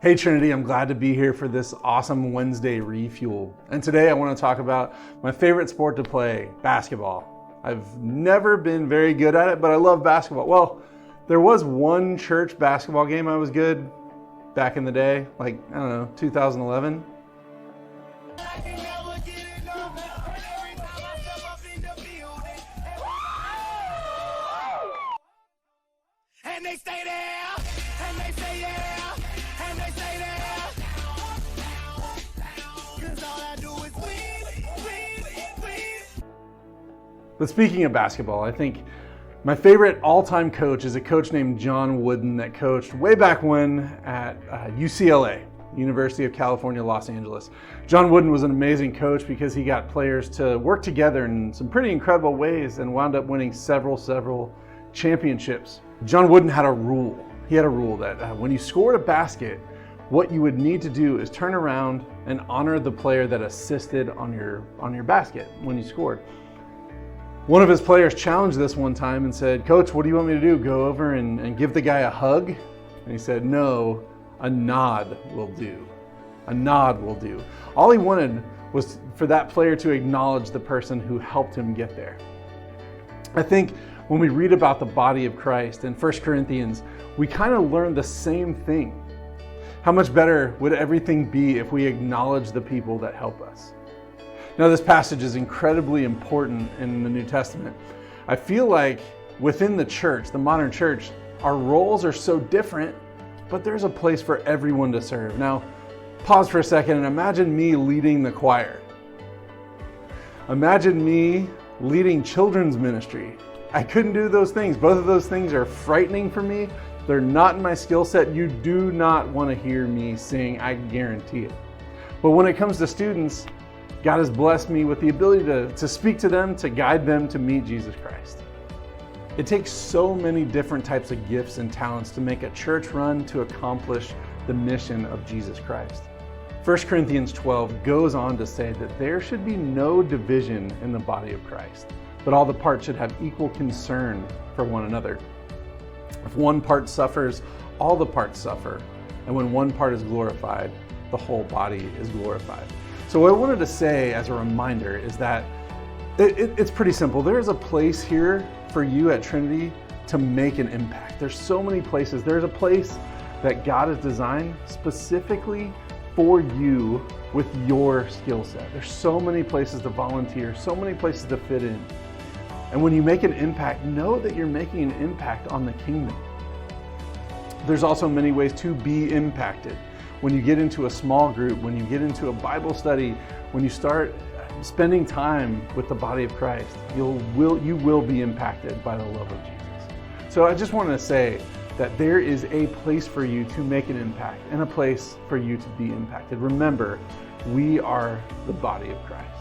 Hey Trinity, I'm glad to be here for this awesome Wednesday Refuel. And today I want to talk about my favorite sport to play, basketball. I've never been very good at it, but I love basketball. Well, there was one church basketball game I was good back in the day, like, I don't know, 2011. And they stay there, and they say yeah, and they say there. 'Cause all I do is win. But speaking of basketball, I think my favorite all-time coach is a coach named John Wooden that coached way back when at UCLA, University of California, Los Angeles. John Wooden was an amazing coach because he got players to work together in some pretty incredible ways and wound up winning several championships. John Wooden had a rule. He had a rule that when you scored a basket, what you would need to do is turn around and honor the player that assisted on your basket when you scored. One of his players challenged this one time and said, "Coach, what do you want me to do? Go over and give the guy a hug?" And he said, "No, a nod will do. A nod will do." All he wanted was for that player to acknowledge the person who helped him get there. I think when we read about the body of Christ in 1 Corinthians, we kind of learn the same thing. How much better would everything be if we acknowledge the people that help us? Now, this passage is incredibly important in the New Testament. I feel like within the church, the modern church, our roles are so different, but there's a place for everyone to serve. Now, pause for a second and imagine me leading the choir. Imagine me leading children's ministry. I couldn't do those things. Both of those things are frightening for me. They're not in my skill set. You do not want to hear me sing, I guarantee it. But when it comes to students, God has blessed me with the ability to speak to them, to guide them to meet Jesus Christ. It takes so many different types of gifts and talents to make a church run to accomplish the mission of Jesus Christ. 1 Corinthians 12 goes on to say that there should be no division in the body of Christ, but all the parts should have equal concern for one another. If one part suffers, all the parts suffer. And when one part is glorified, the whole body is glorified. So what I wanted to say as a reminder is that it's pretty simple. There is a place here for you at Trinity to make an impact. There's so many places. There's a place that God has designed specifically for you with your skill set. There's so many places to volunteer, so many places to fit in. And when you make an impact, know that you're making an impact on the kingdom. There's also many ways to be impacted. When you get into a small group, when you get into a Bible study, when you start spending time with the body of Christ, you will be impacted by the love of Jesus. So I just wanted to say that there is a place for you to make an impact and a place for you to be impacted. Remember, we are the body of Christ.